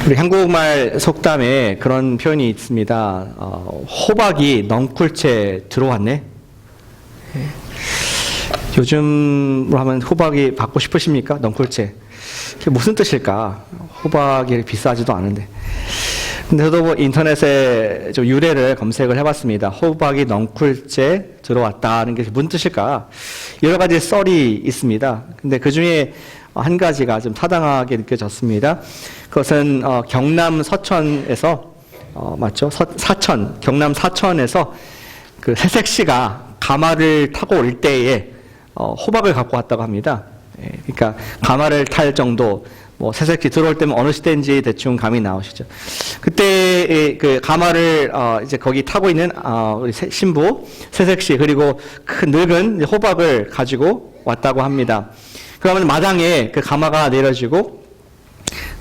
우리 한국말 속담에 그런 표현이 있습니다. 호박이 넝쿨째 들어왔네. 요즘으로 하면 호박이 받고 싶으십니까? 넝쿨째. 그게 무슨 뜻일까? 호박이 비싸지도 않은데. 근데 저도 뭐 인터넷에 좀 유래를 검색을 해봤습니다. 호박이 넝쿨째 들어왔다는 게 무슨 뜻일까? 여러 가지 썰이 있습니다. 근데 그 중에 한 가지가 좀 타당하게 느껴졌습니다. 그것은 경남 서천에서 맞죠? 사천, 경남 사천에서 그 새색시가 가마를 타고 올 때에 호박을 갖고 왔다고 합니다. 그러니까 가마를 탈 정도, 뭐 새색시 들어올 때면 어느 시대인지 대충 감이 나오시죠. 그때 그 가마를 이제 거기 타고 있는 우리 신부 새색시 그리고 큰 늙은 호박을 가지고 왔다고 합니다. 그러면 마당에 그 가마가 내려지고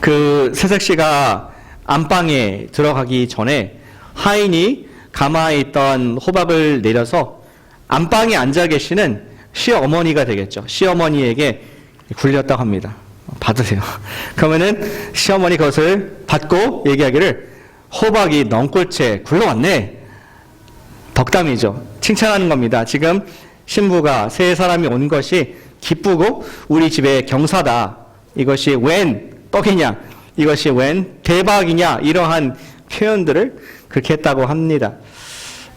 그 새색시가 안방에 들어가기 전에 하인이 가마에 있던 호박을 내려서 안방에 앉아 계시는 시어머니가 되겠죠. 시어머니에게 굴렸다고 합니다. 받으세요. 그러면은 시어머니 그것을 받고 얘기하기를 호박이 넝쿨째 굴러왔네. 덕담이죠. 칭찬하는 겁니다. 지금 신부가 새 사람이 온 것이 기쁘고 우리 집에 경사다. 이것이 웬 떡이냐. 이것이 웬 대박이냐. 이러한 표현들을 그렇게 했다고 합니다.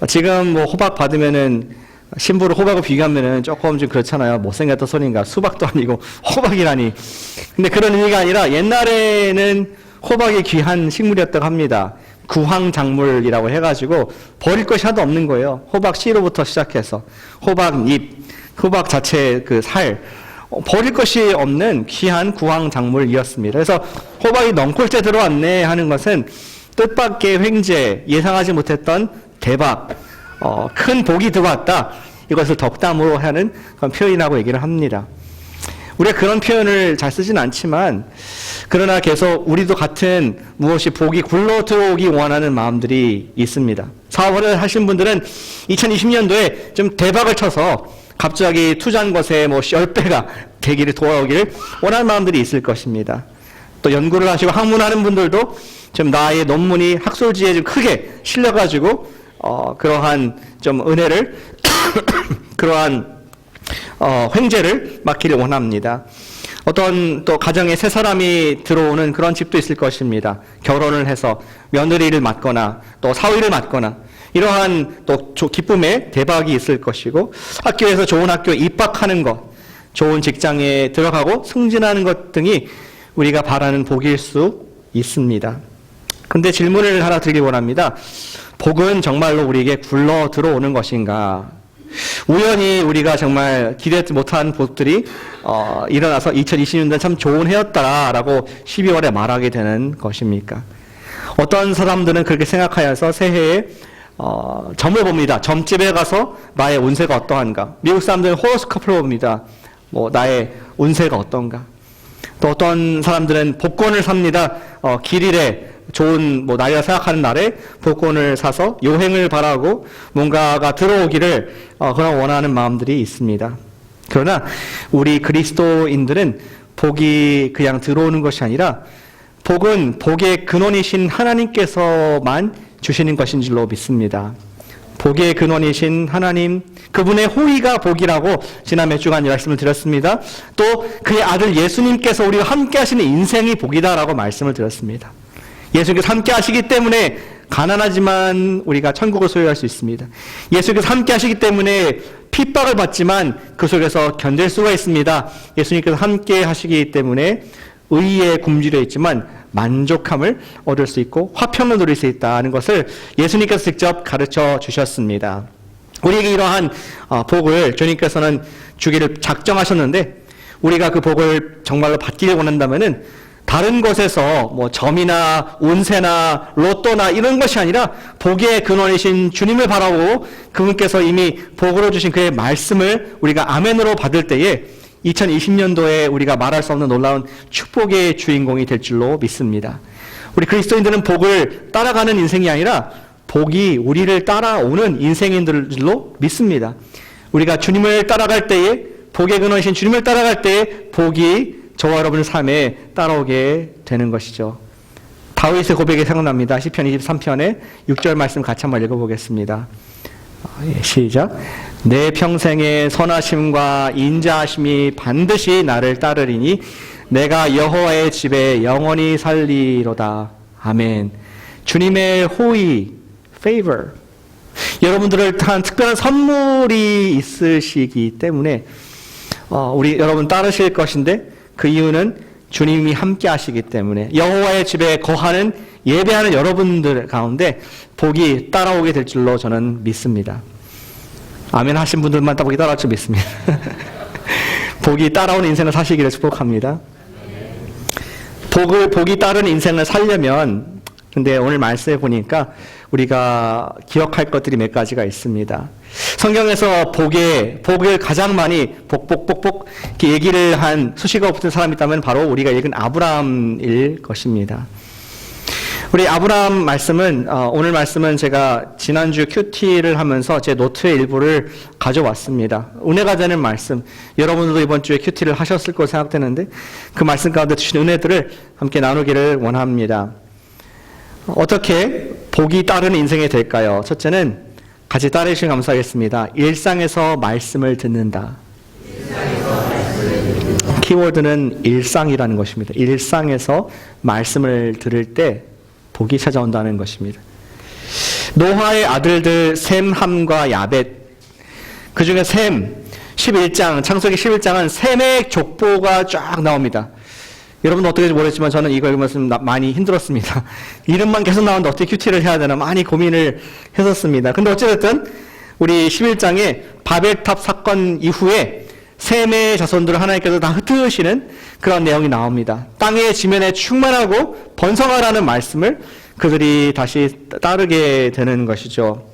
지금 뭐 호박 받으면은 신부를 호박을 비교하면은 조금 좀 그렇잖아요. 못생겼다 소리인가. 수박도 아니고 호박이라니. 근데 그런 의미가 아니라 옛날에는 호박이 귀한 식물이었다고 합니다. 구황작물이라고 해가지고 버릴 것이 하나도 없는 거예요. 호박 씨로부터 시작해서 호박잎, 호박 자체 그 살, 버릴 것이 없는 귀한 구황작물이었습니다. 그래서 호박이 넝쿨째 들어왔네 하는 것은 뜻밖의 횡재, 예상하지 못했던 대박, 큰 복이 들어왔다. 이것을 덕담으로 하는 그런 표현이라고 얘기를 합니다. 우리가 그런 표현을 잘 쓰진 않지만 그러나 계속 우리도 같은 무엇이 복이 굴러 들어오기 원하는 마음들이 있습니다. 사업을 하신 분들은 2020년도에 좀 대박을 쳐서 갑자기 투자한 것에 뭐 10배가 되기를 돌아오기를 원하는 마음들이 있을 것입니다. 또 연구를 하시고 학문하는 분들도 좀 나의 논문이 학술지에 좀 크게 실려가지고 그러한 좀 은혜를 그러한 횡재를 맡기를 원합니다. 어떤 또 가정에 새 사람이 들어오는 그런 집도 있을 것입니다. 결혼을 해서 며느리를 맡거나 또 사위를 맡거나 이러한 또 기쁨의 대박이 있을 것이고 학교에서 좋은 학교에 입학하는 것, 좋은 직장에 들어가고 승진하는 것 등이 우리가 바라는 복일 수 있습니다. 근데 질문을 하나 드리기 원합니다. 복은 정말로 우리에게 굴러 들어오는 것인가? 우연히 우리가 정말 기대하지 못한 복들이 일어나서 2020년도는 참 좋은 해였다라고 12월에 말하게 되는 것입니까? 어떤 사람들은 그렇게 생각하여서 새해에 점을 봅니다. 점집에 가서 나의 운세가 어떠한가? 미국 사람들은 호로스코프를 봅니다. 뭐 나의 운세가 어떤가? 또 어떤 사람들은 복권을 삽니다. 길일에 좋은 뭐 나이가 생각하는 날에 복권을 사서 요행을 바라고 뭔가가 들어오기를 그런 원하는 마음들이 있습니다. 그러나 우리 그리스도인들은 복이 그냥 들어오는 것이 아니라 복은 복의 근원이신 하나님께서만 주시는 것인 줄로 믿습니다. 복의 근원이신 하나님, 그분의 호의가 복이라고 지난 몇 주간 말씀을 드렸습니다. 또 그의 아들 예수님께서 우리와 함께 하시는 인생이 복이다라고 말씀을 드렸습니다. 예수님께서 함께 하시기 때문에 가난하지만 우리가 천국을 소유할 수 있습니다. 예수님께서 함께 하시기 때문에 핍박을 받지만 그 속에서 견딜 수가 있습니다. 예수님께서 함께 하시기 때문에 의에 굶주려 있지만 만족함을 얻을 수 있고 화평을 누릴 수 있다는 것을 예수님께서 직접 가르쳐 주셨습니다. 우리에게 이러한 복을 주님께서는 주기를 작정하셨는데 우리가 그 복을 정말로 받기를 원한다면은 다른 곳에서 뭐 점이나 운세나 로또나 이런 것이 아니라 복의 근원이신 주님을 바라보고 그분께서 이미 복으로 주신 그의 말씀을 우리가 아멘으로 받을 때에 2020년도에 우리가 말할 수 없는 놀라운 축복의 주인공이 될 줄로 믿습니다. 우리 그리스도인들은 복을 따라가는 인생이 아니라 복이 우리를 따라오는 인생인 줄로 믿습니다. 우리가 주님을 따라갈 때에 복의 근원이신 주님을 따라갈 때에 복이 저와 여러분의 삶에 따라오게 되는 것이죠. 다윗의 고백이 생각납니다. 시편 23편의 6절 말씀 같이 한번 읽어보겠습니다. 시작. 내 평생의 선하심과 인자하심이 반드시 나를 따르리니 내가 여호와의 집에 영원히 살리로다. 아멘. 주님의 호의, favor. 여러분들을 한 특별한 선물이 있으시기 때문에 우리 여러분 따르실 것인데 그 이유는 주님이 함께 하시기 때문에 여호와의 집에 거하는 예배하는 여러분들 가운데 복이 따라오게 될 줄로 저는 믿습니다. 아멘 하신 분들만 복이 따라올 줄 믿습니다. 복이 따라오는 인생을 사시기를 축복합니다. 복이 따르는 인생을 살려면 근데 오늘 말씀해 보니까 우리가 기억할 것들이 몇 가지가 있습니다. 성경에서 복을 가장 많이 복복복복 이렇게 얘기를 한 수식어 붙은 사람이 있다면 바로 우리가 읽은 아브라함일 것입니다. 우리 아브라함 말씀은 오늘 말씀은 제가 지난주 큐티를 하면서 제 노트의 일부를 가져왔습니다. 은혜가 되는 말씀. 여러분들도 이번 주에 큐티를 하셨을 거로 생각되는데 그 말씀 가운데 주신 은혜들을 함께 나누기를 원합니다. 어떻게 복이 따르는 인생이 될까요? 첫째는 같이 따르시면 감사하겠습니다. 일상에서 말씀을 듣는다. 키워드는 일상이라는 것입니다. 일상에서 말씀을 들을 때 복이 찾아온다는 것입니다. 노아의 아들들 셈, 함과 야벳. 그 중에 셈, 11장, 창세기 11장은 셈의 족보가 쫙 나옵니다. 여러분은 어떻게 모르겠지만 저는 이거 읽으면서 많이 힘들었습니다. 이름만 계속 나오는데 어떻게 큐티를 해야 되나 많이 고민을 했었습니다. 근데 어찌됐든 우리 11장에 바벨탑 사건 이후에 셈의 자손들을 하나님께서 다 흩으시는 그런 내용이 나옵니다. 땅의 지면에 충만하고 번성하라는 말씀을 그들이 다시 따르게 되는 것이죠.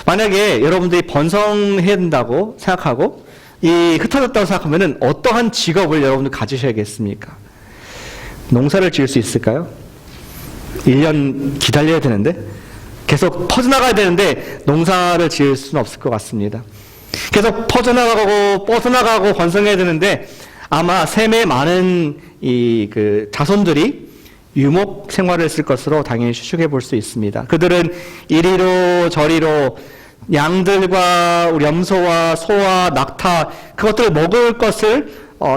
만약에 여러분들이 번성해야 된다고 생각하고 흩어졌다고 생각하면 어떠한 직업을 여러분들 가지셔야겠습니까? 농사를 지을 수 있을까요? 1년 기다려야 되는데 계속 퍼져나가야 되는데 농사를 지을 수는 없을 것 같습니다. 계속 퍼져나가고 뻗어나가고 번성해야 되는데 아마 셈의 많은 그 자손들이 유목 생활을 했을 것으로 당연히 추측해 볼 수 있습니다. 그들은 이리로 저리로 양들과 염소와 소와 낙타 그것들을 먹을 것을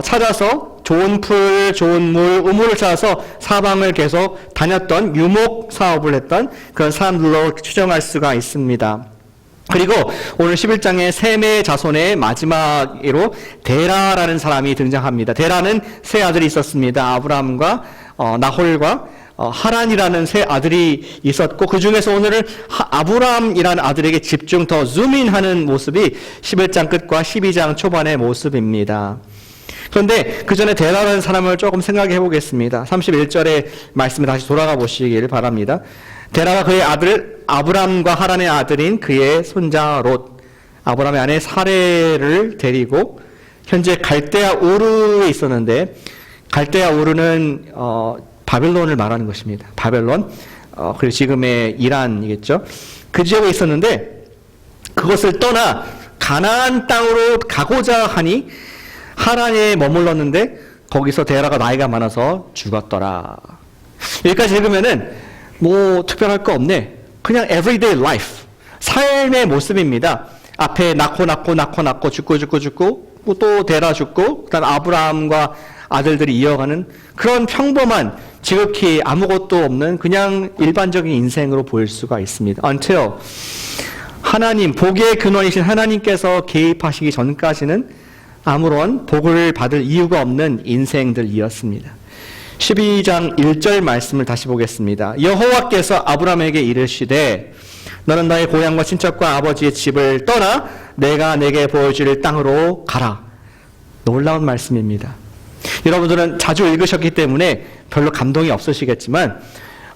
찾아서 좋은 풀, 좋은 물, 우물을 찾아서 사방을 계속 다녔던 유목 사업을 했던 그런 사람들로 추정할 수가 있습니다. 그리고 오늘 11장의 셈의 자손의 마지막으로 데라라는 사람이 등장합니다. 데라는 세 아들이 있었습니다. 아브라함과 나홀과 하란이라는 세 아들이 있었고 그 중에서 오늘은 아브라함이라는 아들에게 집중 더 줌인하는 모습이 11장 끝과 12장 초반의 모습입니다. 그런데 그 전에 데라라는 사람을 조금 생각해 보겠습니다. 31절의 말씀에 다시 돌아가 보시길 바랍니다. 데라가 그의 아들 아브람과 하란의 아들인 그의 손자 롯, 아브람의 아내 사레를 데리고 현재 갈대아 우르에 있었는데 갈대아 우르는 바벨론을 말하는 것입니다. 바벨론, 그리고 지금의 이란이겠죠. 그 지역에 있었는데 그것을 떠나 가나안 땅으로 가고자 하니 하란에 머물렀는데 거기서 데라가 나이가 많아서 죽었더라. 여기까지 읽으면은 뭐 특별할 거 없네. 그냥 everyday life, 삶의 모습입니다. 앞에 낳고 죽고 또 데라 죽고 그다음 아브라함과 아들들이 이어가는 그런 평범한 지극히 아무것도 없는 그냥 일반적인 인생으로 보일 수가 있습니다. Until 하나님, 복의 근원이신 하나님께서 개입하시기 전까지는 아무런 복을 받을 이유가 없는 인생들이었습니다. 12장 1절 말씀을 다시 보겠습니다. 여호와께서 아브라함에게 이르시되 너는 너의 고향과 친척과 아버지의 집을 떠나 내가 내게 보여줄 땅으로 가라. 놀라운 말씀입니다. 여러분들은 자주 읽으셨기 때문에 별로 감동이 없으시겠지만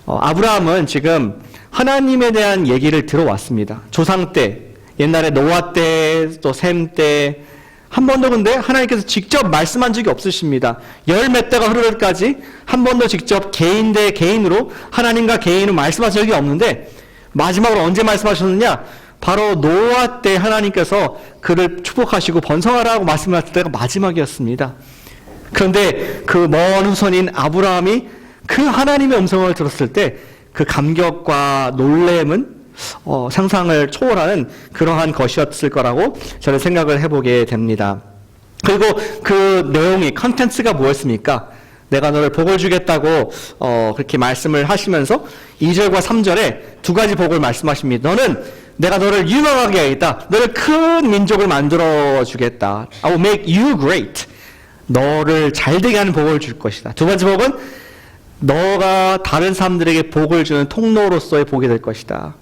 아브라함은 지금 하나님에 대한 얘기를 들어왔습니다. 조상 때, 옛날에 노아 때, 또 셈 때 한 번도 근데 하나님께서 직접 말씀한 적이 없으십니다. 열 몇 대가 흐를 때까지 한 번도 직접 개인 대 개인으로 하나님과 개인으로 말씀하신 적이 없는데 마지막으로 언제 말씀하셨느냐? 바로 노아 때 하나님께서 그를 축복하시고 번성하라고 말씀하실 때가 마지막이었습니다. 그런데 그 먼 후손인 아브라함이 그 하나님의 음성을 들었을 때 그 감격과 놀램은 상상을 초월하는 그러한 것이었을 거라고 저는 생각을 해보게 됩니다. 그리고 그 내용이 컨텐츠가 뭐였습니까? 내가 너를 복을 주겠다고 그렇게 말씀을 하시면서 2절과 3절에 두 가지 복을 말씀하십니다. 너는 내가 너를 유명하게 하겠다. 너를 큰 민족을 만들어 주겠다. I will make you great. 너를 잘되게 하는 복을 줄 것이다. 두 번째 복은 너가 다른 사람들에게 복을 주는 통로로서의 복이 될 것이다.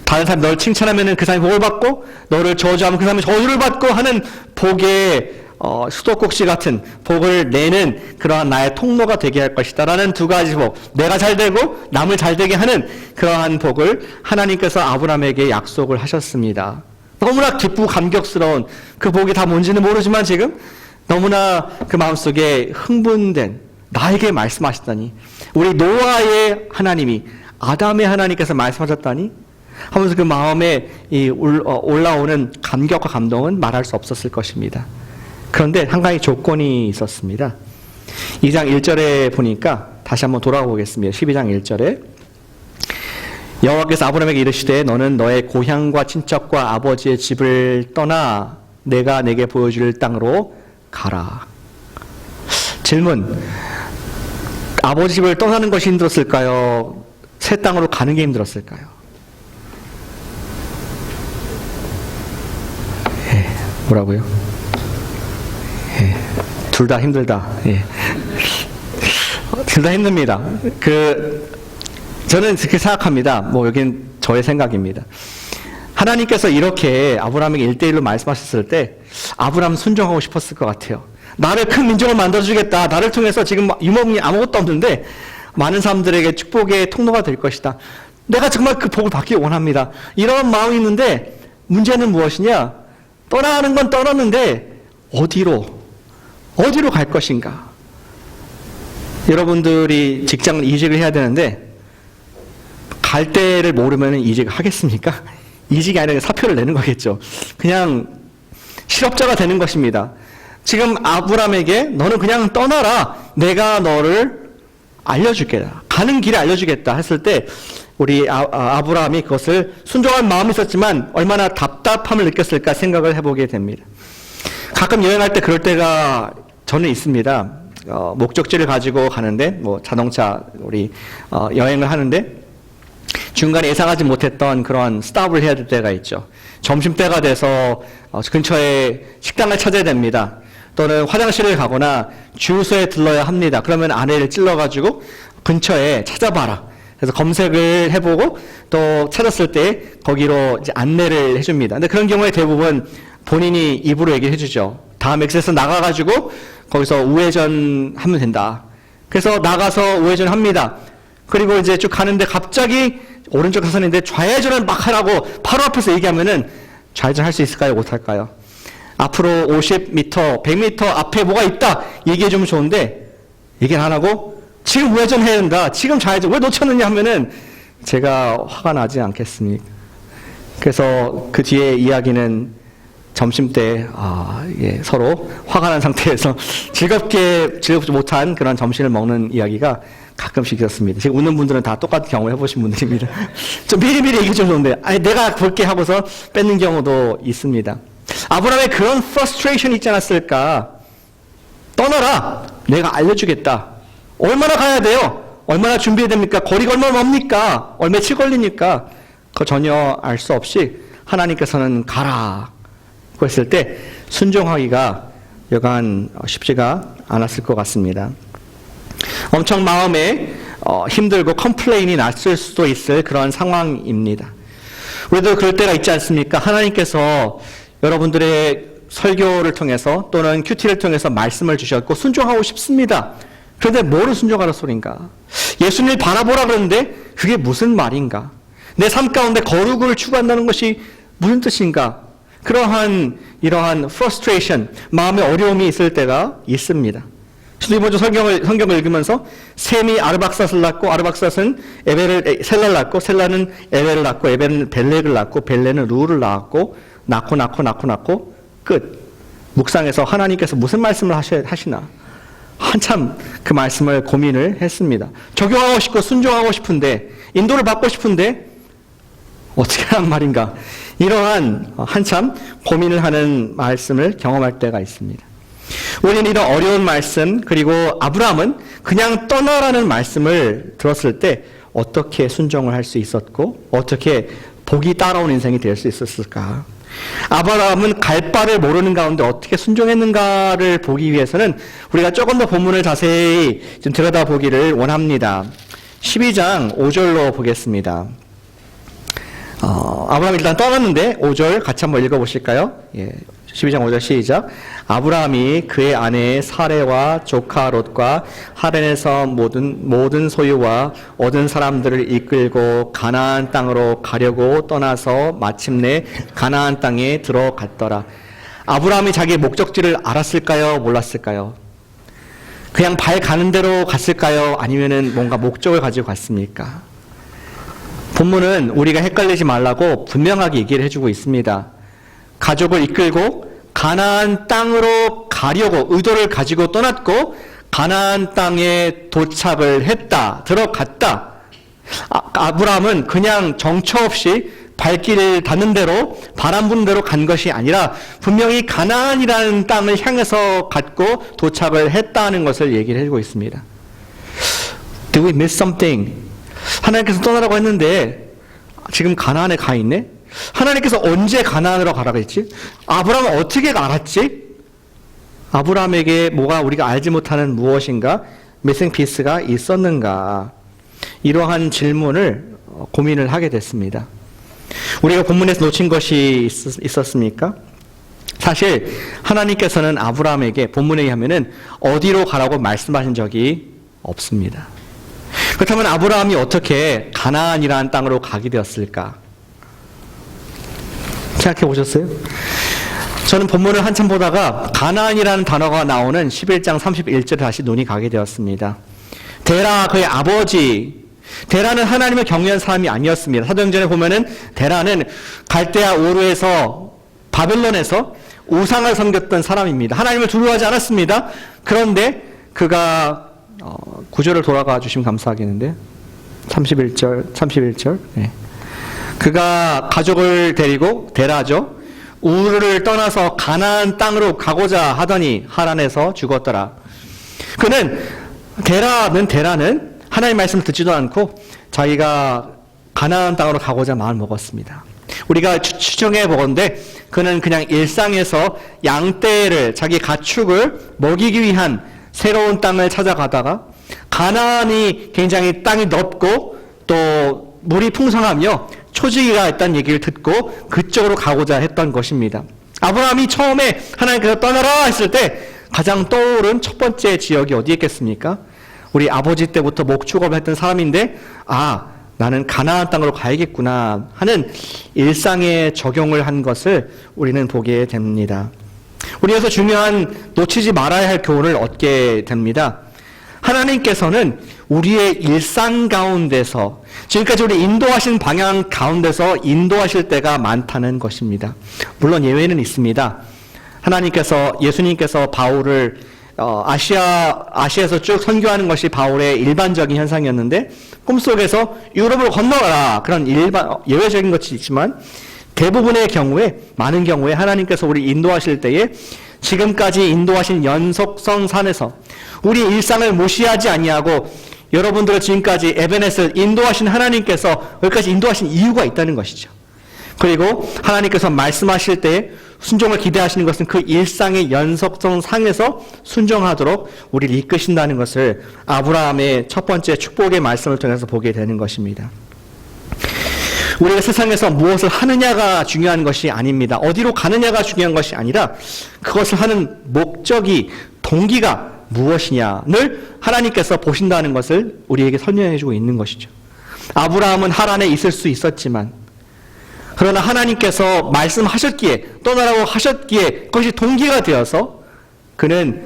다른 사람이 너를 칭찬하면 그 사람이 복을 받고 너를 저주하면 그 사람이 저주를 받고 하는 복의 수도꼭지 같은 복을 내는 그러한 나의 통로가 되게 할 것이다 라는 두 가지 복, 내가 잘되고 남을 잘되게 하는 그러한 복을 하나님께서 아브라함에게 약속을 하셨습니다. 너무나 기쁘고 감격스러운 그 복이 다 뭔지는 모르지만 지금 너무나 그 마음속에 흥분된 나에게 말씀하셨다니, 우리 노아의 하나님이 아담의 하나님께서 말씀하셨다니 하면서 그 마음에 올라오는 감격과 감동은 말할 수 없었을 것입니다. 그런데 한 가지 조건이 있었습니다. 2장 1절에 보니까 다시 한번 돌아가 보겠습니다. 12장 1절에 여호와께서 아브라함에게 이르시되 너는 너의 고향과 친척과 아버지의 집을 떠나 내가 내게 보여줄 땅으로 가라. 질문, 아버지 집을 떠나는 것이 힘들었을까요? 새 땅으로 가는 게 힘들었을까요? 뭐라고요? 둘 다 힘들다. 둘 다 힘듭니다. 저는 그렇게 생각합니다. 여긴 저의 생각입니다. 하나님께서 이렇게 아브라함에게 1대1로 말씀하셨을 때 아브라함은 순종하고 싶었을 것 같아요. 나를 큰 민족을 만들어주겠다. 나를 통해서 지금 유목이 아무것도 없는데 많은 사람들에게 축복의 통로가 될 것이다. 내가 정말 그 복을 받기 원합니다. 이런 마음이 있는데 문제는 무엇이냐? 떠나는 건 떠났는데 어디로 갈 것인가? 여러분들이 직장을 이직을 해야 되는데 갈 데를 모르면 이직을 하겠습니까? 이직이 아니라 사표를 내는 거겠죠. 그냥 실업자가 되는 것입니다. 지금 아브라함에게 너는 그냥 떠나라. 내가 너를 알려주겠다. 가는 길을 알려주겠다 했을 때 우리 아브라함이 그것을 순종한 마음이 있었지만 얼마나 답답함을 느꼈을까 생각을 해보게 됩니다. 가끔 여행할 때 그럴 때가 저는 있습니다. 목적지를 가지고 가는데 자동차 여행을 하는데 중간에 예상하지 못했던 그런 스탑을 해야 될 때가 있죠. 점심때가 돼서 근처에 식당을 찾아야 됩니다. 또는 화장실을 가거나 주유소에 들러야 합니다. 그러면 아내를 찔러가지고 근처에 찾아봐라. 그래서 검색을 해보고 또 찾았을 때 거기로 이제 안내를 해줍니다. 근데 그런 경우에 대부분 본인이 입으로 얘기를 해주죠. 다음 엑스에서 나가가지고 거기서 우회전 하면 된다. 그래서 나가서 우회전 합니다. 그리고 이제 쭉 가는데 갑자기 오른쪽 사선인데 좌회전을 막 하라고 바로 앞에서 얘기하면은 좌회전 할 수 있을까요? 못할까요? 앞으로 50m, 100m 앞에 뭐가 있다 얘기해주면 좋은데 얘기는 안 하고 지금 우회전해야 된다. 지금 좌회전 왜 놓쳤느냐 하면은 제가 화가 나지 않겠습니까? 그래서 그 뒤에 이야기는 점심때 서로 화가 난 상태에서 즐겁지 못한 그런 점심을 먹는 이야기가 가끔씩 있었습니다. 지금 웃는 분들은 다 똑같은 경험을 해보신 분들입니다. 좀 미리미리 얘기 좀 좋은데 내가 볼게 하고서 뺏는 경우도 있습니다. 아브라함의 그런 frustration 있지 않았을까? 떠나라. 내가 알려주겠다. 얼마나 가야 돼요? 얼마나 준비해야 됩니까? 거리가 얼마나 멉니까? 며칠 걸립니까? 그거 전혀 알 수 없이 하나님께서는 가라. 그랬을 때 순종하기가 여간 쉽지가 않았을 것 같습니다. 엄청 마음에 힘들고 컴플레인이 났을 수도 있을 그런 상황입니다. 우리도 그럴 때가 있지 않습니까? 하나님께서 여러분들의 설교를 통해서 또는 큐티를 통해서 말씀을 주셨고 순종하고 싶습니다. 그런데 뭐를 순종하라 소린가? 예수님을 바라보라 그러는데 그게 무슨 말인가? 내 삶 가운데 거룩을 추구한다는 것이 무슨 뜻인가? 이러한 frustration, 마음의 어려움이 있을 때가 있습니다. 저도 이번 주 성경을 읽으면서 셈이 아르박삿을 낳고 아르박삿은 셀라를 낳고 셀라는 에벨을 낳고 에벨은 벨렉을 낳고 벨렉은 루를 낳았고 낳고 끝. 묵상에서 하나님께서 무슨 말씀을 하시나? 한참 그 말씀을 고민을 했습니다. 적용하고 싶고 순종하고 싶은데, 인도를 받고 싶은데 어떻게 하란 말인가? 이러한 한참 고민을 하는 말씀을 경험할 때가 있습니다. 우리는 이런 어려운 말씀, 그리고 아브라함은 그냥 떠나라는 말씀을 들었을 때 어떻게 순종을 할 수 있었고 어떻게 복이 따라온 인생이 될 수 있었을까? 아브라함은 갈 바를 모르는 가운데 어떻게 순종했는가를 보기 위해서는 우리가 조금 더 본문을 자세히 좀 들여다보기를 원합니다. 12장 5절로 보겠습니다. 아브라함이 일단 떠났는데 5절 같이 한번 읽어보실까요? 12장 5절 시작. 아브라함이 그의 아내 사레와 조카 롯과 하란에서 모든 소유와 얻은 사람들을 이끌고 가나안 땅으로 가려고 떠나서 마침내 가나안 땅에 들어갔더라. 아브라함이 자기의 목적지를 알았을까요? 몰랐을까요? 그냥 발 가는 대로 갔을까요? 아니면은 뭔가 목적을 가지고 갔습니까? 본문은 우리가 헷갈리지 말라고 분명하게 얘기를 해주고 있습니다. 가족을 이끌고 가나안 땅으로 가려고 의도를 가지고 떠났고 가나안 땅에 도착을 했다, 들어갔다. 아브라함은 그냥 정처 없이 발길을 닿는 대로 바람 부는 대로 간 것이 아니라 분명히 가나안이라는 땅을 향해서 갔고 도착을 했다는 것을 얘기를 해주고 있습니다. Did we miss something? 하나님께서 떠나라고 했는데 지금 가나안에 가 있네? 하나님께서 언제 가나안으로 가라고 했지? 아브라함은 어떻게 알았지? 아브라함에게 뭐가 우리가 알지 못하는 무엇인가? 미싱 피스가 있었는가? 이러한 질문을 고민을 하게 됐습니다. 우리가 본문에서 놓친 것이 있었습니까? 사실 하나님께서는 아브라함에게 본문에 의하면은 어디로 가라고 말씀하신 적이 없습니다. 그렇다면 아브라함이 어떻게 가나안이라는 땅으로 가게 되었을까? 생각해 보셨어요? 저는 본문을 한참 보다가 가나안이라는 단어가 나오는 11장 31절에 다시 눈이 가게 되었습니다. 데라 그의 아버지, 데라는 하나님을 경외한 사람이 아니었습니다. 사도행전에 보면은 데라는 갈대아 우르에서 바벨론에서 우상을 섬겼던 사람입니다. 하나님을 두려워하지 않았습니다. 그런데 그가 구절을 돌아가 주시면 감사하겠는데 31절 네. 그가 가족을 데리고 데라죠. 우르를 떠나서 가나안 땅으로 가고자 하더니 하란에서 죽었더라. 그는 데라는 하나님 말씀을 듣지도 않고 자기가 가나안 땅으로 가고자 마음을 먹었습니다. 우리가 추정해 보건대 그는 그냥 일상에서 양떼를 자기 가축을 먹이기 위한 새로운 땅을 찾아가다가 가나안이 굉장히 땅이 넓고 또 물이 풍성하며 초지기가 있다는 얘기를 듣고 그쪽으로 가고자 했던 것입니다. 아브라함이 처음에 하나님께서 떠나라 했을 때 가장 떠오른 첫 번째 지역이 어디 있겠습니까? 우리 아버지 때부터 목축업을 했던 사람인데 나는 가나안 땅으로 가야겠구나 하는 일상에 적용을 한 것을 우리는 보게 됩니다. 우리에서 중요한 놓치지 말아야 할 교훈을 얻게 됩니다. 하나님께서는 우리의 일상 가운데서 지금까지 우리 인도하신 방향 가운데서 인도하실 때가 많다는 것입니다. 물론 예외는 있습니다. 예수님께서 바울을 아시아에서 쭉 선교하는 것이 바울의 일반적인 현상이었는데 꿈속에서 유럽을 건너가라 그런 예외적인 것이 있지만 대부분의 경우에 많은 경우에 하나님께서 우리 인도하실 때에 지금까지 인도하신 연속성 산에서 우리 일상을 무시하지 아니하고 여러분들을 지금까지 에베네스를 인도하신 하나님께서 여기까지 인도하신 이유가 있다는 것이죠. 그리고 하나님께서 말씀하실 때 순종을 기대하시는 것은 그 일상의 연속성 상에서 순종하도록 우리를 이끄신다는 것을 아브라함의 첫 번째 축복의 말씀을 통해서 보게 되는 것입니다. 우리가 세상에서 무엇을 하느냐가 중요한 것이 아닙니다. 어디로 가느냐가 중요한 것이 아니라 그것을 하는 목적이, 동기가 무엇이냐를 하나님께서 보신다는 것을 우리에게 설명해 주고 있는 것이죠. 아브라함은 하란에 있을 수 있었지만 그러나 하나님께서 말씀하셨기에 떠나라고 하셨기에 그것이 동기가 되어서 그는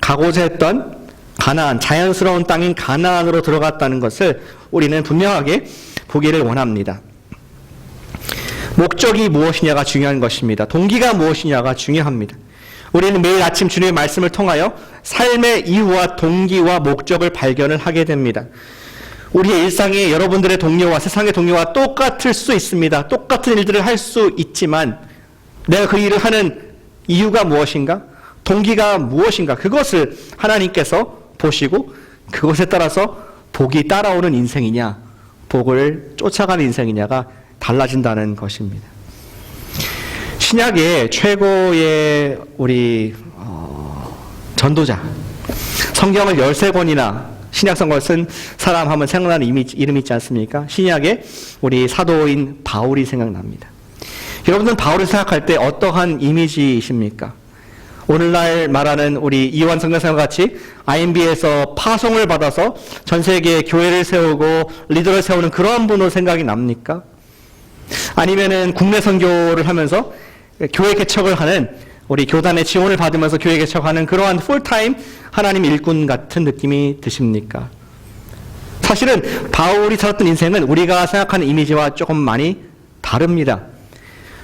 가고자 했던 가나안, 자연스러운 땅인 가나안으로 들어갔다는 것을 우리는 분명하게 보기를 원합니다. 목적이 무엇이냐가 중요한 것입니다. 동기가 무엇이냐가 중요합니다. 우리는 매일 아침 주님의 말씀을 통하여 삶의 이유와 동기와 목적을 발견을 하게 됩니다. 우리의 일상이 여러분들의 동료와 세상의 동료와 똑같을 수 있습니다. 똑같은 일들을 할 수 있지만 내가 그 일을 하는 이유가 무엇인가? 동기가 무엇인가? 그것을 하나님께서 보시고 그것에 따라서 복이 따라오는 인생이냐, 복을 쫓아가는 인생이냐가 달라진다는 것입니다. 신약의 최고의 우리 전도자, 성경을 13권이나 신약 성경을 쓴 사람 하면 생각나는 이름이 있지 않습니까? 신약의 우리 사도인 바울이 생각납니다. 여러분들은 바울을 생각할 때 어떠한 이미지이십니까? 오늘날 말하는 우리 이완 선교사와 같이 IMB에서 파송을 받아서 전 세계에 교회를 세우고 리더를 세우는 그러한 분으로 생각이 납니까? 아니면은 국내 선교를 하면서 교회 개척을 하는 우리 교단의 지원을 받으면서 교회 개척하는 그러한 풀타임 하나님 일꾼 같은 느낌이 드십니까? 사실은 바울이 살았던 인생은 우리가 생각하는 이미지와 조금 많이 다릅니다.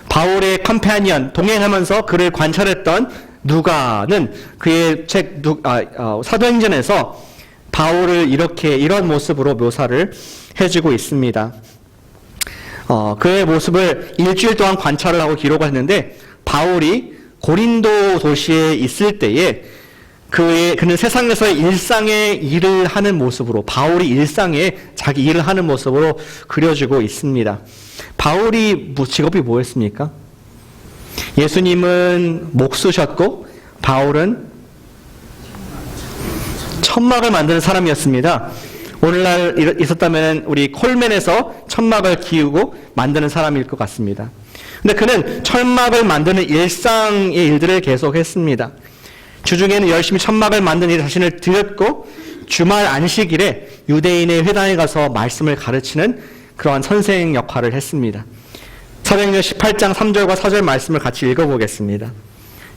바울의 컴패니언, 동행하면서 그를 관찰했던 누가는 그의 책 사도행전에서 바울을 이런 모습으로 묘사를 해주고 있습니다. 그의 모습을 일주일 동안 관찰을 하고 기록을 했는데 바울이 고린도 도시에 있을 때에 그는 세상에서의 일상의 일을 하는 모습으로 바울이 일상에 자기 일을 하는 모습으로 그려지고 있습니다. 바울이 직업이 뭐였습니까? 예수님은 목수셨고 바울은 천막을 만드는 사람이었습니다. 오늘날 있었다면 우리 콜맨에서 천막을 기우고 만드는 사람일 것 같습니다. 근데 그는 천막을 만드는 일상의 일들을 계속했습니다. 주중에는 열심히 천막을 만드는 일에 자신을 들였고 주말 안식일에 유대인의 회당에 가서 말씀을 가르치는 그러한 선생 역할을 했습니다. 사도행전 18장 3절과 4절 말씀을 같이 읽어보겠습니다.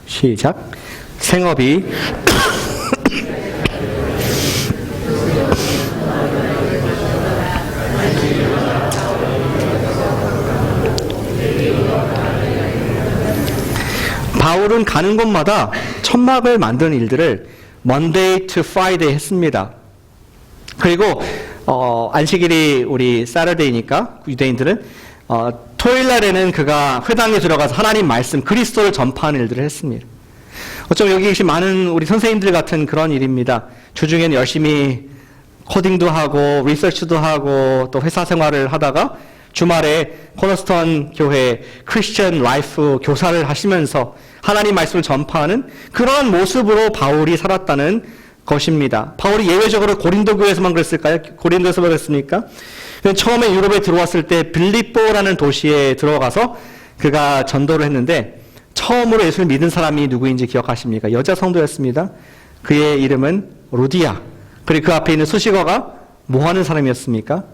시작. 생업이 바울은 가는 곳마다 천막을 만드는 일들을 Monday to Friday 했습니다. 그리고 안식일이 우리 Saturday니까 유대인들은 토요일 날에는 그가 회당에 들어가서 하나님 말씀, 그리스도를 전파하는 일들을 했습니다. 어쩌면 여기 계신 많은 우리 선생님들 같은 그런 일입니다. 주중에는 열심히 코딩도 하고 리서치도 하고 또 회사 생활을 하다가 주말에 코너스톤 교회 크리스천 라이프 교사를 하시면서 하나님 말씀을 전파하는 그런 모습으로 바울이 살았다는 것입니다. 바울이 예외적으로 고린도 교회에서만 그랬을까요? 고린도에서만 그랬습니까? 처음에 유럽에 들어왔을 때 빌립보라는 도시에 들어가서 그가 전도를 했는데 처음으로 예수를 믿은 사람이 누구인지 기억하십니까? 여자 성도였습니다. 그의 이름은 루디아. 그리고 그 앞에 있는 수식어가 뭐 하는 사람이었습니까?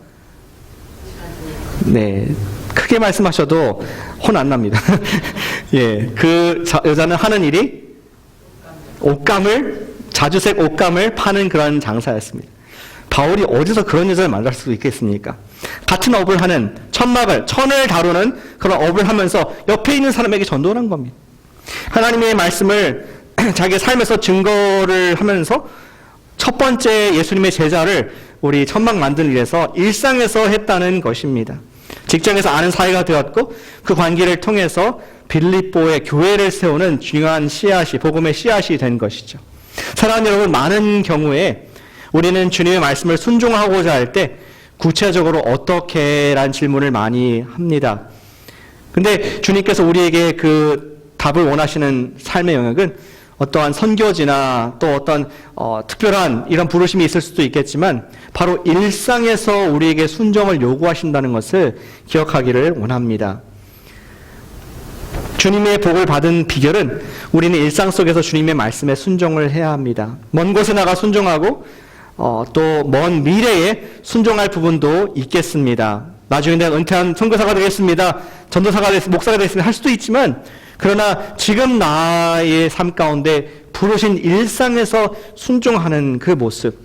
네, 크게 말씀하셔도 혼 안 납니다. 예, 그 여자는 하는 일이 자주색 옷감을 파는 그런 장사였습니다. 바울이 어디서 그런 여자를 만날 수 있겠습니까? 같은 업을 하는 천을 다루는 그런 업을 하면서 옆에 있는 사람에게 전도를 한 겁니다. 하나님의 말씀을 자기의 삶에서 증거를 하면서 첫 번째 예수님의 제자를 우리 천막 만드는 일에서 일상에서 했다는 것입니다. 직장에서 아는 사이가 되었고 그 관계를 통해서 빌립보의 교회를 세우는 중요한 복음의 씨앗이 된 것이죠. 사랑하는 여러분, 많은 경우에 우리는 주님의 말씀을 순종하고자 할 때 구체적으로 어떻게? 라는 질문을 많이 합니다. 근데 주님께서 우리에게 그 답을 원하시는 삶의 영역은 어떠한 선교지나 또 어떤 특별한 이런 부르심이 있을 수도 있겠지만 바로 일상에서 우리에게 순종을 요구하신다는 것을 기억하기를 원합니다. 주님의 복을 받은 비결은 우리는 일상 속에서 주님의 말씀에 순종을 해야 합니다. 먼 곳에 나가 순종하고 또 먼 미래에 순종할 부분도 있겠습니다. 나중에 내가 은퇴한 선교사가 되겠습니다. 전도사가 목사가 되겠습니다. 할 수도 있지만 그러나 지금 나의 삶 가운데 부르신 일상에서 순종하는 그 모습,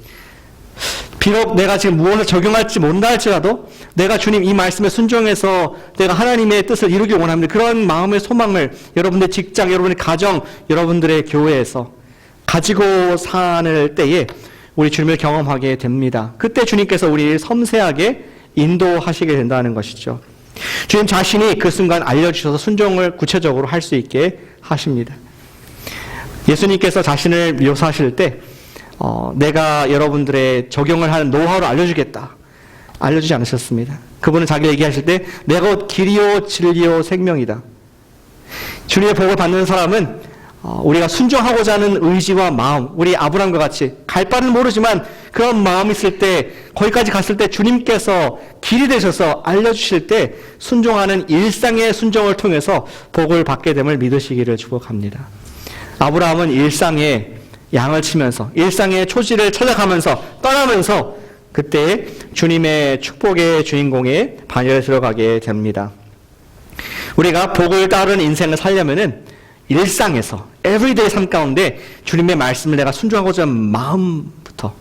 비록 내가 지금 무엇을 적용할지 모른다 할지라도 내가 주님 이 말씀에 순종해서 내가 하나님의 뜻을 이루기 원합니다. 그런 마음의 소망을 여러분의 직장, 여러분의 가정, 여러분들의 교회에서 가지고 사는 때에 우리 주님을 경험하게 됩니다. 그때 주님께서 우리를 섬세하게 인도하시게 된다는 것이죠. 주님 자신이 그 순간 알려주셔서 순종을 구체적으로 할 수 있게 하십니다. 예수님께서 자신을 묘사하실 때 내가 여러분들의 적용을 하는 노하우를 알려주지 않으셨습니다. 그분은 자기가 얘기하실 때 내가 곧 길이요 진리요 생명이다. 주님의 복을 받는 사람은 우리가 순종하고자 하는 의지와 마음, 우리 아브라함과 같이 갈 바는 모르지만 그런 마음이 있을 때, 거기까지 갔을 때 주님께서 길이 되셔서 알려주실 때 순종하는 일상의 순종을 통해서 복을 받게 됨을 믿으시기를 축복합니다. 아브라함은 일상에 양을 치면서 일상의 초지를 찾아가면서 떠나면서 그때 주님의 축복의 주인공의 반열에 들어가게 됩니다. 우리가 복을 따르는 인생을 살려면은 일상에서 에브리데이 삶 가운데 주님의 말씀을 내가 순종하고자 하는 마음부터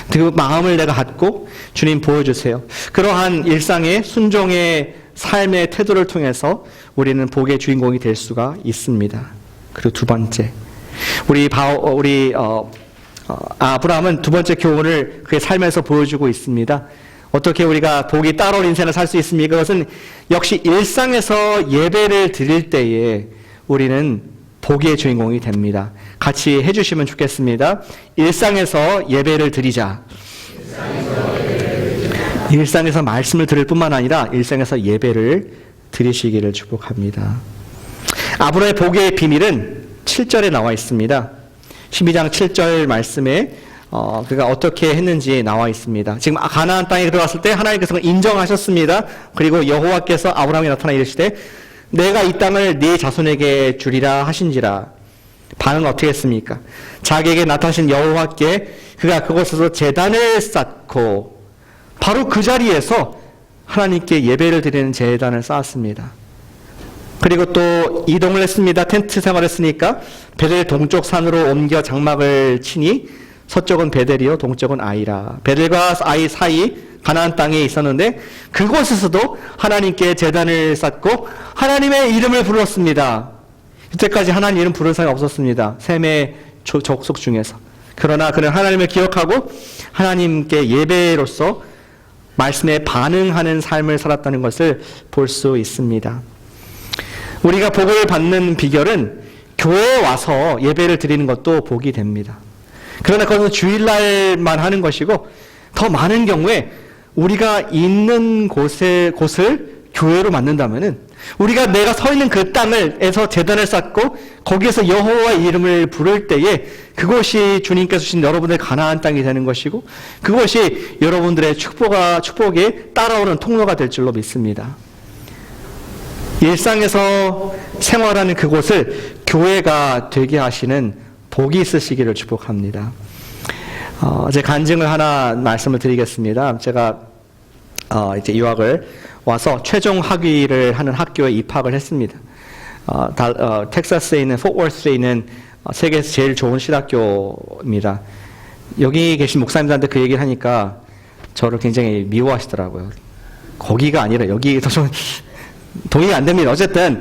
그 마음을 내가 갖고 주님 보여주세요. 그러한 일상의 순종의 삶의 태도를 통해서 우리는 복의 주인공이 될 수가 있습니다. 그리고 두 번째, 아브라함은 두 번째 교훈을 그의 삶에서 보여주고 있습니다. 어떻게 우리가 복이 따라올 인생을 살 수 있습니까? 그것은 역시 일상에서 예배를 드릴 때에 우리는 복의 주인공이 됩니다. 같이 해주시면 좋겠습니다. 일상에서 예배를 드리자. 일상에서 말씀을 들을 뿐만 아니라 일상에서 예배를 드리시기를 축복합니다. 아브라함의 복의 비밀은 7절에 나와 있습니다. 12장 7절 말씀에 그가 어떻게 했는지 나와 있습니다. 지금 가나안 땅에 들어갔을 때 하나님께서 인정하셨습니다. 그리고 여호와께서 아브라함에게 나타나 이르시되 내가 이 땅을 네 자손에게 주리라 하신지라. 반응은 어떻게 했습니까? 자기에게 나타나신 여호와께 그가 그곳에서 제단을 쌓고 바로 그 자리에서 하나님께 예배를 드리는 제단을 쌓았습니다. 그리고 또 이동을 했습니다. 텐트 생활했으니까 베델 동쪽 산으로 옮겨 장막을 치니 서쪽은 베델이요 동쪽은 아이라. 베델과 아이 사이 가나안 땅에 있었는데 그곳에서도 하나님께 제단을 쌓고 하나님의 이름을 불렀습니다. 이때까지 하나님 이름 부른 사람이 없었습니다. 셈의 족속 중에서. 그러나 그는 하나님을 기억하고 하나님께 예배로서 말씀에 반응하는 삶을 살았다는 것을 볼 수 있습니다. 우리가 복을 받는 비결은 교회에 와서 예배를 드리는 것도 복이 됩니다. 그러나 그것은 주일날만 하는 것이고 더 많은 경우에 우리가 있는 곳을 교회로 만든다면은 우리가 내가 서 있는 그 땅에서 제단을 쌓고 거기에서 여호와의 이름을 부를 때에 그것이 주님께서 주신 여러분의 가나안 땅이 되는 것이고 그것이 여러분들의 축복에 따라오는 통로가 될 줄로 믿습니다. 일상에서 생활하는 그곳을 교회가 되게 하시는 복이 있으시기를 축복합니다. 제 간증을 하나 말씀을 드리겠습니다. 제가 이제 유학을 와서 최종 학위를 하는 학교에 입학을 했습니다. 텍사스에 있는 포트워스에 있는 세계에서 제일 좋은 신학교입니다. 여기 계신 목사님들한테 그 얘기를 하니까 저를 굉장히 미워하시더라고요. 거기가 아니라 여기 더 좀 동의가 안 됩니다. 어쨌든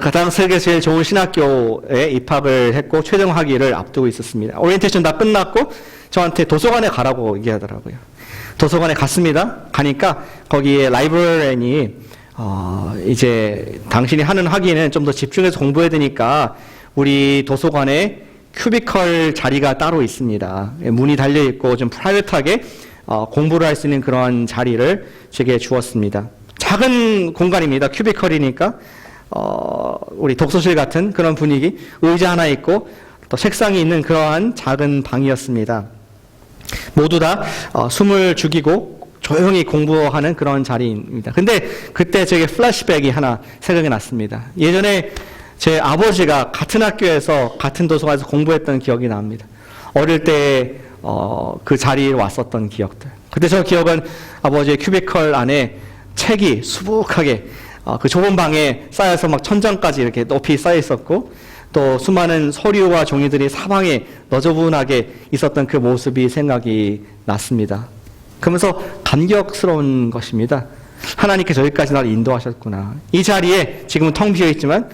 가장 세계에서 제일 좋은 신학교에 입학을 했고 최종 학위를 앞두고 있었습니다. 오리엔테이션 다 끝났고 저한테 도서관에 가라고 얘기하더라고요. 도서관에 갔습니다. 가니까 거기에 라이브러리안이 이제 당신이 하는 학위는 좀 더 집중해서 공부해야 되니까 우리 도서관에 큐비컬 자리가 따로 있습니다. 문이 달려 있고 좀 프라이빗하게 공부를 할 수 있는 그런 자리를 제게 주었습니다. 작은 공간입니다. 큐비컬이니까 우리 독서실 같은 그런 분위기, 의자 하나 있고 또 책상이 있는 그러한 작은 방이었습니다. 모두 다 숨을 죽이고 조용히 공부하는 그런 자리입니다. 근데 그때 제게 플래시백이 하나 생각이 났습니다. 예전에 제 아버지가 같은 학교에서 같은 도서관에서 공부했던 기억이 납니다. 어릴 때 그 자리에 왔었던 기억들. 그때 저 기억은 아버지의 큐비컬 안에 책이 수북하게 그 좁은 방에 쌓여서 막 천장까지 이렇게 높이 쌓여 있었고 또 수많은 서류와 종이들이 사방에 너저분하게 있었던 그 모습이 생각이 났습니다. 그러면서 감격스러운 것입니다. 하나님께서 여기까지 나를 인도하셨구나. 이 자리에 지금은 텅 비어 있지만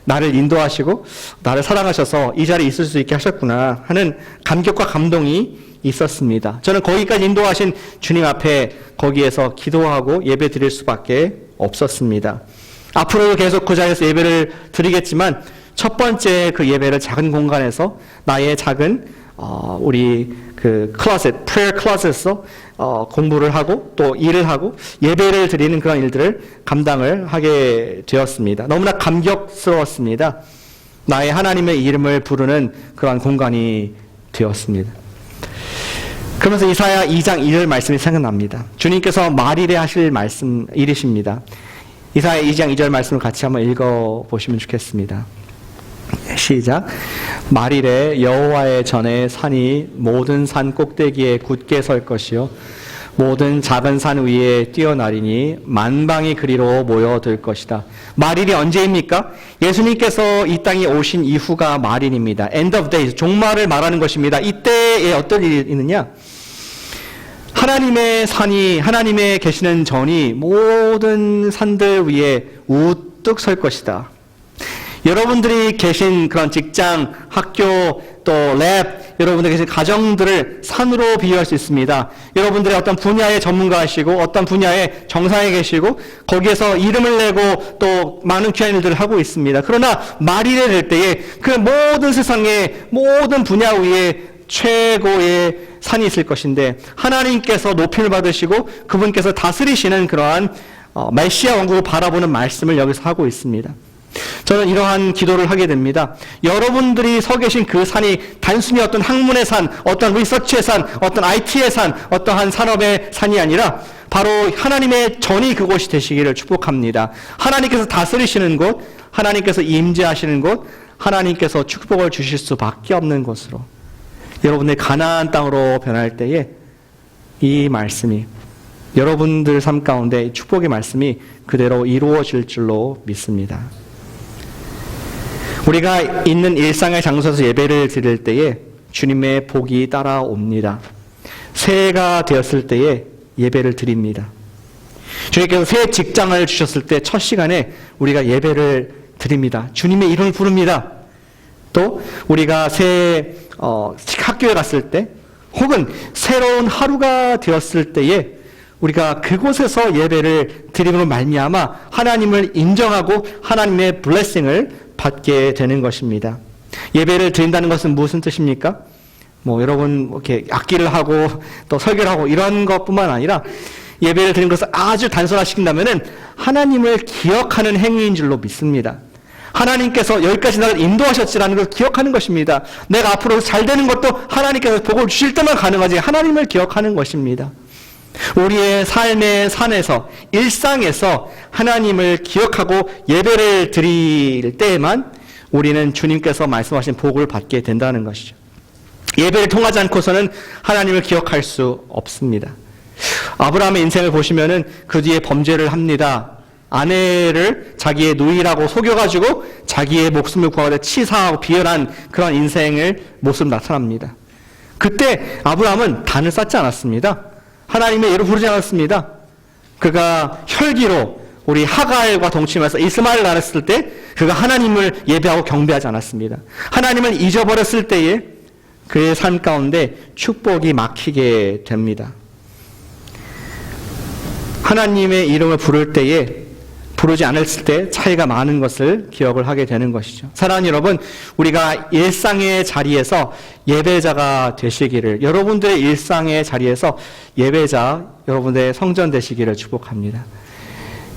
나를 인도하시고 나를 사랑하셔서 이 자리에 있을 수 있게 하셨구나 하는 감격과 감동이 있었습니다. 저는 거기까지 인도하신 주님 앞에 거기에서 기도하고 예배 드릴 수밖에 없었습니다. 앞으로도 계속 그 자리에서 예배를 드리겠지만 첫 번째 그 예배를 작은 공간에서 나의 작은 우리 그 클로셋, 프레어 클로셋에서 공부를 하고 또 일을 하고 예배를 드리는 그런 일들을 감당을 하게 되었습니다. 너무나 감격스러웠습니다. 나의 하나님의 이름을 부르는 그런 공간이 되었습니다. 그러면서 이사야 2장 1절 말씀이 생각납니다. 주님께서 말일에 하실 말씀 일이십니다. 이사야 2장 2절 말씀을 같이 한번 읽어보시면 좋겠습니다. 시작. 말일에 여호와의 전에 산이 모든 산 꼭대기에 굳게 설 것이요 모든 작은 산 위에 뛰어나리니 만방이 그리로 모여들 것이다. 말일이 언제입니까? 예수님께서 이 땅에 오신 이후가 말일입니다. End of days, 종말을 말하는 것입니다. 이때에 어떤 일이 있느냐? 하나님의 산이, 하나님의 계시는 전이 모든 산들 위에 우뚝 설 것이다. 여러분들이 계신 그런 직장, 학교, 또 랩, 여러분들이 계신 가정들을 산으로 비유할 수 있습니다. 여러분들의 어떤 분야의 전문가이시고 어떤 분야의 정상에 계시고 거기에서 이름을 내고 또 많은 귀한 일들을 하고 있습니다. 그러나 말일에 될 때에 그 모든 세상의 모든 분야 위에 최고의 산이 있을 것인데 하나님께서 높임을 받으시고 그분께서 다스리시는 그러한 메시아 왕국을 바라보는 말씀을 여기서 하고 있습니다. 저는 이러한 기도를 하게 됩니다. 여러분들이 서 계신 그 산이 단순히 어떤 학문의 산, 어떤 리서치의 산, 어떤 IT의 산, 어떠한 산업의 산이 아니라 바로 하나님의 전이 그곳이 되시기를 축복합니다. 하나님께서 다스리시는 곳, 하나님께서 임재하시는 곳, 하나님께서 축복을 주실 수밖에 없는 곳으로 여러분의 가나안 땅으로 변할 때에 이 말씀이 여러분들 삶 가운데 축복의 말씀이 그대로 이루어질 줄로 믿습니다. 우리가 있는 일상의 장소에서 예배를 드릴 때에 주님의 복이 따라옵니다. 새해가 되었을 때에 예배를 드립니다. 주님께서 새 직장을 주셨을 때 첫 시간에 우리가 예배를 드립니다. 주님의 이름을 부릅니다. 또 우리가 새 학교에 갔을 때 혹은 새로운 하루가 되었을 때에 우리가 그곳에서 예배를 드림으로 말미암아 하나님을 인정하고 하나님의 블레싱을 받게 되는 것입니다. 예배를 드린다는 것은 무슨 뜻입니까? 여러분 이렇게 악기를 하고 또 설교를 하고 이런 것뿐만 아니라 예배를 드리는 것을 아주 단순화시킨다면은 하나님을 기억하는 행위인 줄로 믿습니다. 하나님께서 여기까지 나를 인도하셨지라는 걸 기억하는 것입니다. 내가 앞으로 잘 되는 것도 하나님께서 복을 주실 때만 가능하지 하나님을 기억하는 것입니다. 우리의 삶의 산에서 일상에서 하나님을 기억하고 예배를 드릴 때에만 우리는 주님께서 말씀하신 복을 받게 된다는 것이죠. 예배를 통하지 않고서는 하나님을 기억할 수 없습니다. 아브라함의 인생을 보시면은 그 뒤에 범죄를 합니다. 아내를 자기의 누이라고 속여가지고 자기의 목숨을 구하되 치사하고 비열한 그런 인생의 모습 나타납니다. 그때 아브라함은 단을 쌓지 않았습니다. 하나님의 이름을 부르지 않았습니다. 그가 혈기로 우리 하갈과 동침해서 이스마엘을 낳았을 때 그가 하나님을 예배하고 경배하지 않았습니다. 하나님을 잊어버렸을 때에 그의 삶 가운데 축복이 막히게 됩니다. 하나님의 이름을 부를 때에 부르지 않았을 때 차이가 많은 것을 기억을 하게 되는 것이죠. 사랑하는 여러분, 우리가 일상의 자리에서 예배자가 되시기를, 여러분들의 일상의 자리에서 예배자, 여러분들의 성전 되시기를 축복합니다.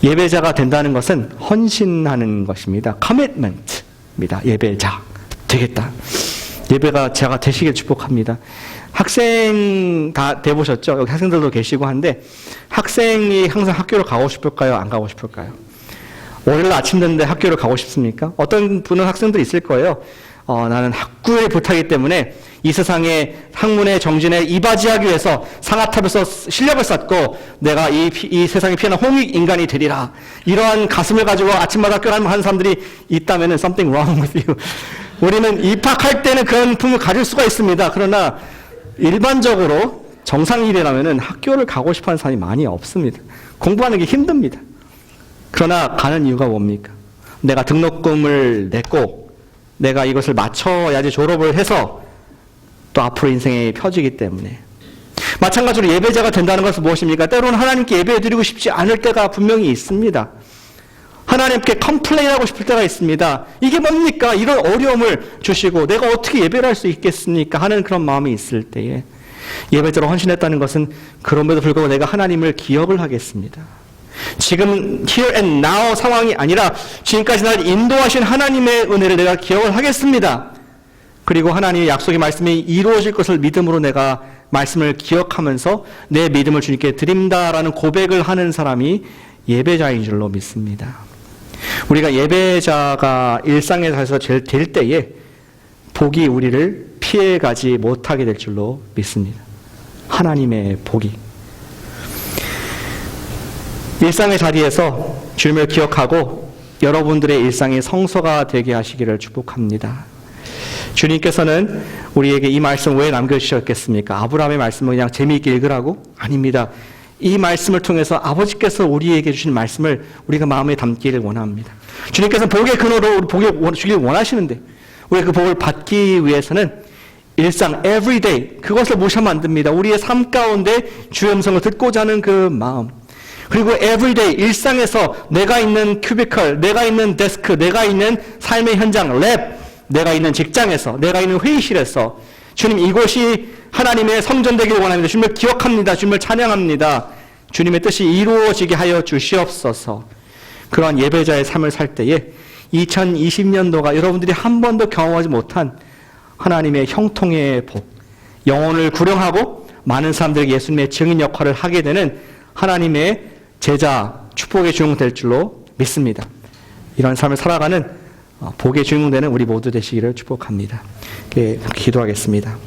예배자가 된다는 것은 헌신하는 것입니다. commitment입니다. 예배자 되겠다. 예배가 제가 되시길 축복합니다. 학생 다 돼보셨죠? 여기 학생들도 계시고 한데 학생이 항상 학교를 가고 싶을까요? 안 가고 싶을까요? 월요일 아침 됐는데 학교를 가고 싶습니까? 어떤 분은 학생들이 있을 거예요. 나는 학구의 부탁이기 때문에 이 세상의 학문의 정진에 이바지하기 위해서 상아탑에서 실력을 쌓고 내가 이 세상에 피어난 홍익 인간이 되리라. 이러한 가슴을 가지고 아침마다 학교를 하는 사람들이 있다면 something wrong with you. 우리는 입학할 때는 그런 품을 가질 수가 있습니다. 그러나 일반적으로 정상일이라면 학교를 가고 싶어하는 사람이 많이 없습니다. 공부하는 게 힘듭니다. 그러나 가는 이유가 뭡니까? 내가 등록금을 냈고 내가 이것을 마쳐야지 졸업을 해서 또 앞으로 인생이 펴지기 때문에. 마찬가지로 예배자가 된다는 것은 무엇입니까? 때로는 하나님께 예배드리고 싶지 않을 때가 분명히 있습니다. 하나님께 컴플레인하고 싶을 때가 있습니다. 이게 뭡니까? 이런 어려움을 주시고 내가 어떻게 예배를 할 수 있겠습니까? 하는 그런 마음이 있을 때에 예배자로 헌신했다는 것은 그럼에도 불구하고 내가 하나님을 기억을 하겠습니다. 지금 here and now 상황이 아니라 지금까지 나를 인도하신 하나님의 은혜를 내가 기억을 하겠습니다. 그리고 하나님의 약속의 말씀이 이루어질 것을 믿음으로 내가 말씀을 기억하면서 내 믿음을 주님께 드린다라는 고백을 하는 사람이 예배자인 줄로 믿습니다. 우리가 예배자가 일상에서 될 때에 복이 우리를 피해가지 못하게 될 줄로 믿습니다. 하나님의 복이. 일상의 자리에서 주님을 기억하고 여러분들의 일상이 성소가 되게 하시기를 축복합니다. 주님께서는 우리에게 이 말씀 왜 남겨주셨겠습니까? 아브라함의 말씀을 그냥 재미있게 읽으라고? 아닙니다. 이 말씀을 통해서 아버지께서 우리에게 주신 말씀을 우리가 마음에 담기를 원합니다. 주님께서는 복의 근원으로 복을 주기를 원하시는데 우리가 그 복을 받기 위해서는 일상, everyday 그것을 무시하면 안 됩니다. 우리의 삶 가운데 주의 음성을 듣고자 하는 그 마음. 그리고 everyday 일상에서 내가 있는 큐비컬, 내가 있는 데스크, 내가 있는 삶의 현장, 랩, 내가 있는 직장에서, 내가 있는 회의실에서 주님 이곳이 하나님의 성전 되기를 원합니다. 주님을 기억합니다. 주님을 찬양합니다. 주님의 뜻이 이루어지게 하여 주시옵소서. 그러한 예배자의 삶을 살 때에 2020년도가 여러분들이 한 번도 경험하지 못한 하나님의 형통의 복, 영혼을 구령하고 많은 사람들에게 예수님의 증인 역할을 하게 되는 하나님의 제자, 축복의 주인공 될 줄로 믿습니다. 이런 삶을 살아가는 복의 주인공 되는 우리 모두 되시기를 축복합니다. 기도하겠습니다.